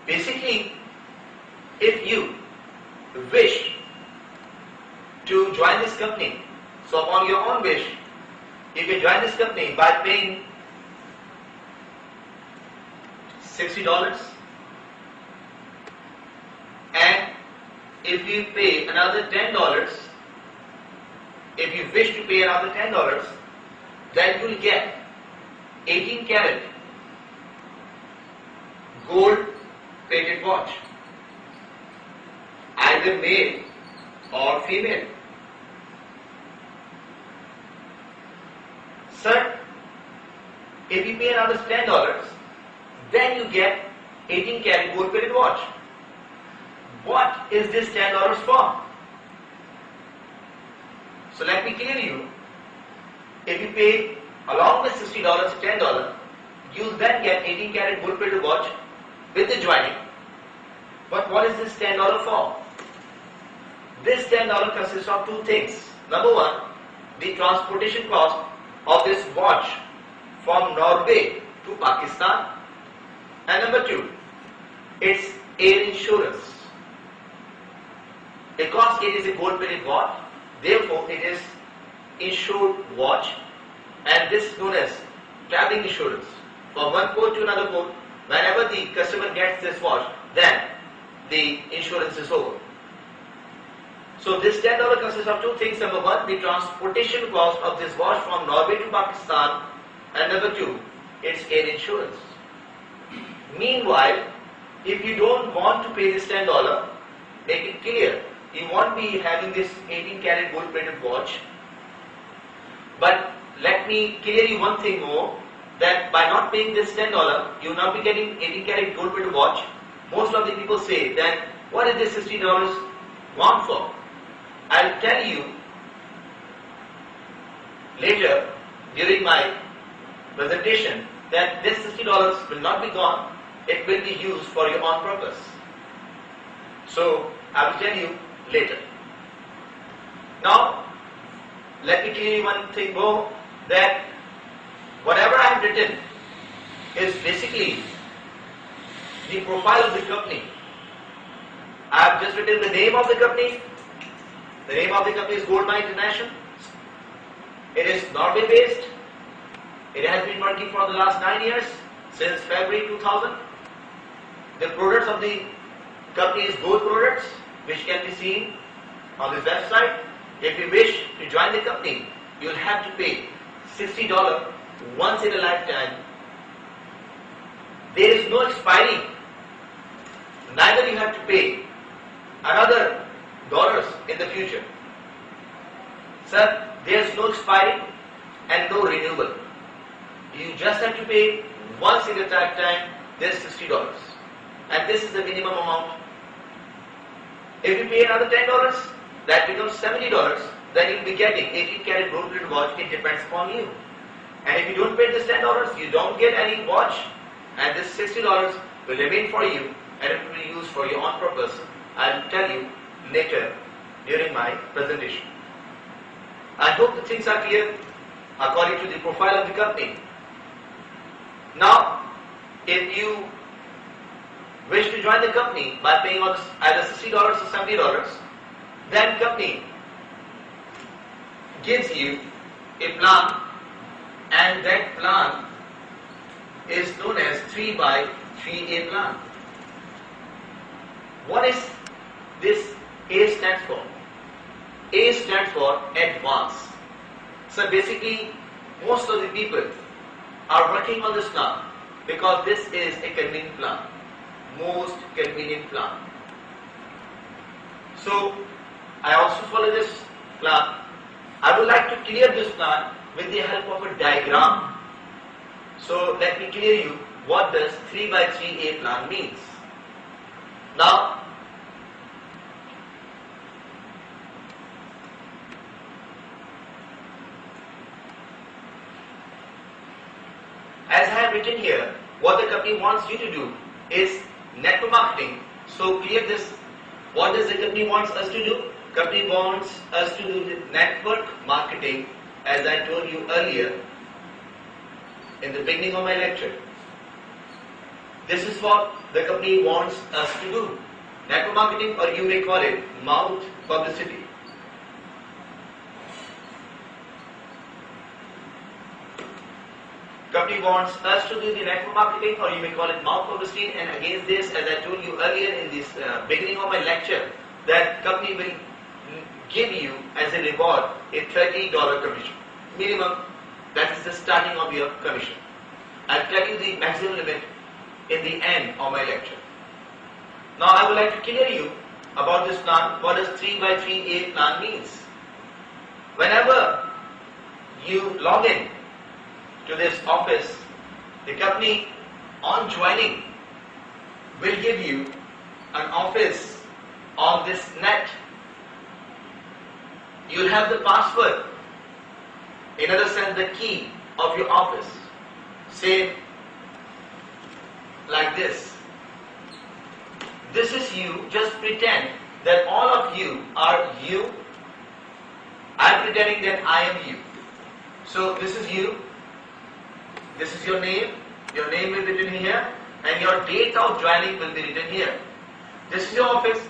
Basically, if you wish to join this company, so upon your own wish, you can join this company by paying $60, and if you pay another $10, if you wish to pay another $10, then you will get 18 karat gold plated watch, either male or female. Sir, if you pay another $10, then you get 18 karat gold plated watch. What is this $10 for? So let me clear you. If you pay along with $60, $10, you'll then get 18 karat gold plated watch with the joining. But what is this $10 for? This $10 consists of two things. Number one, the transportation cost of this watch from Norway to Pakistan. And number two, it's air insurance. Because it is a gold plated watch, therefore it is insured watch, and this is known as traveling insurance. From one port to another port, whenever the customer gets this watch, then the insurance is over. So this $10 consists of two things. Number one, the transportation cost of this watch from Norway to Pakistan, and number two, it's air insurance. Meanwhile, if you don't want to pay this $10, make it clear, you won't be having this 18 karat gold plated watch. But let me clear you one thing more, that by not paying this $10, you will not be getting 18 karat gold plated watch. Most of the people say, then what is this $60 want for? I'll tell you later during my presentation that this $60 will not be gone, it will be used for your own purpose. So I will tell you later. Now let me clear you one thing more, that whatever I have written is basically the profile of the company. I have just written the name of the company. The name of the company is Goldmine International. It is Norway based. It has been working for the last 9 years, since February 2000. The products of the company is gold products, which can be seen on this website. If you wish to join the company, you will have to pay $60 once in a lifetime. There is no expiry. Neither you have to pay another dollars in the future. Sir, there is no expiry and no renewal. You just have to pay once in a lifetime this $60. And this is the minimum amount. If you pay another $10, that becomes $70. Then you will be getting 18 karat gold plated watch. It depends upon you. And if you don't pay this $10, you don't get any watch. And this $60 will remain for you, and it will be used for your own purpose. I will tell you later during my presentation. I hope the things are clear according to the profile of the company. Now, if you wish to join the company by paying either $60 or $70, then company gives you a plan, and that plan is known as 3x3A plan. What is this A stands for? A stands for advance. So basically, most of the people are working on this plan because this is a convenient plan, most convenient plan. So I also follow this plan. I would like to clear this plan with the help of a diagram. So let me clear you what does 3x3A plan means. Now, as I have written here, what the company wants you to do is network marketing. So clear this. What does the company wants us to do? Company wants us to do the network marketing, as I told you earlier in the beginning of my lecture. This is what the company wants us to do. Network marketing, or you may call it mouth publicity. Company wants us to do the network marketing, or you may call it mouth publicity. And against this, as I told you earlier in this beginning of my lecture, that company will give you as a reward a $30 commission minimum. That is the starting of your commission. I'll tell you the maximum limit in the end of my lecture. Now I would like to clear you about this plan. What does 3x3A plan means? Whenever you log in to this office, the company on joining will give you an office on this net. You'll have the password, in other sense the key of your office. Say like this. This is you. Just pretend that all of you are you. I'm pretending that I am you. So this is you. This is your name. Your name will be written here, and your date of joining will be written here. This is your office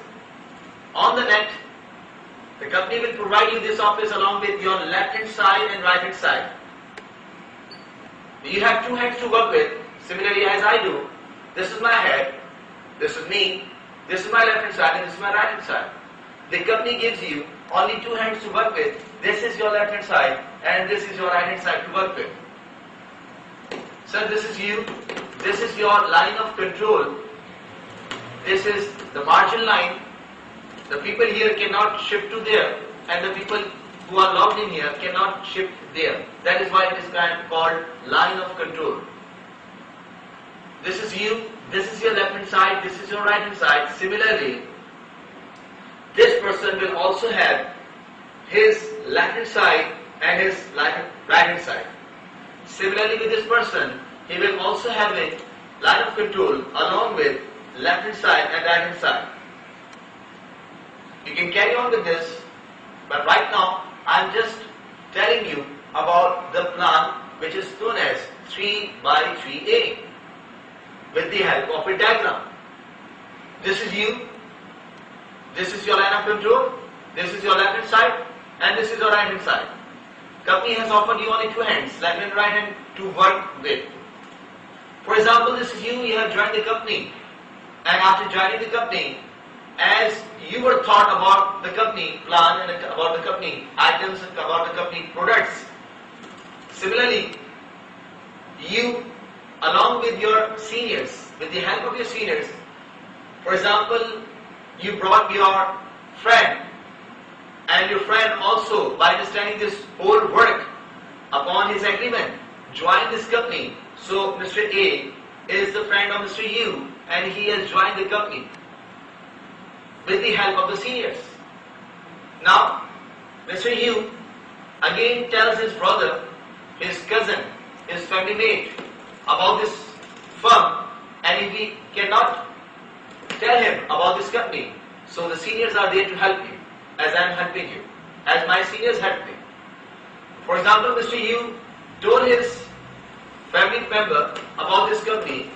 on the net. The company will provide you this office along with your left hand side and right hand side. You have two hands to work with, similarly as I do. This is my head, this is me, this is my left hand side, and this is my right hand side. The company gives you only two hands to work with. This is your left hand side, and this is your right hand side to work with. So this is you, this is your line of control, this is the margin line. The people here cannot shift to there, and the people who are logged in here cannot shift there. That is why it is called line of control. This is you, this is your left hand side, this is your right hand side. Similarly, this person will also have his left hand side and his right hand side. Similarly with this person, he will also have a line of control along with left hand side and right hand side. You can carry on with this, but right now I am just telling you about the plan which is known as 3x3A with the help of a diagram. This is you, this is your line of control, this is your left hand side, and this is your right hand side. Company has offered you only two hands, left and right hand, to work with. For example, this is you, you have joined the company, and after joining the company, as you were thought about the company plan and about the company items and about the company products, similarly, you along with your seniors, with the help of your seniors, for example, you brought your friend, and your friend also, by understanding this whole work upon his agreement, joined this company. So Mr. A is the friend of Mr. U, and he has joined the company with the help of the seniors. Now, Mr. U again tells his brother, his cousin, his family mate about this firm, and if he cannot tell him about this company, so the seniors are there to help you, as I am helping you, as my seniors help me. For example, Mr. U told his family member about this company,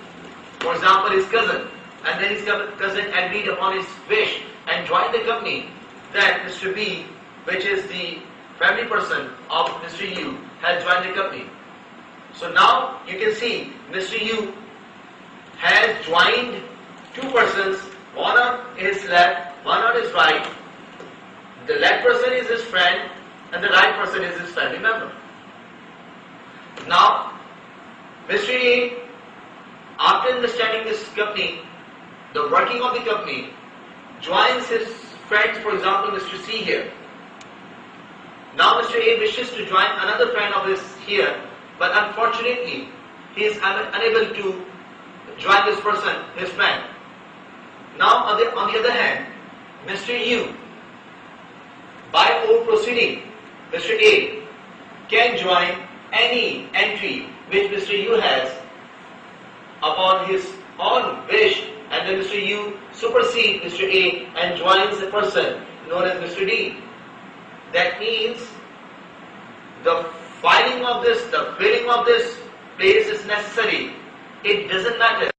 for example his cousin, and then his cousin agreed upon his wish and joined the company. That Mr. B, which is the family person of Mr. U, has joined the company. So now you can see Mr. U has joined two persons, one on his left, one on his right. The left person is his friend and the right person is his family member. Now, Mr. A, after understanding this company, the working of the company, joins his friends, for example, Mr. C here. Now Mr. A wishes to join another friend of his here, but unfortunately, he is unable to join this person, his friend. Now on the other hand, Mr. U, by own proceeding, Mr. A can join any entry which Mr. U has upon his own wish, and then Mr. U supersedes Mr. A and joins the person known as Mr. D. That means the filing of this, the filling of this place is necessary. It doesn't matter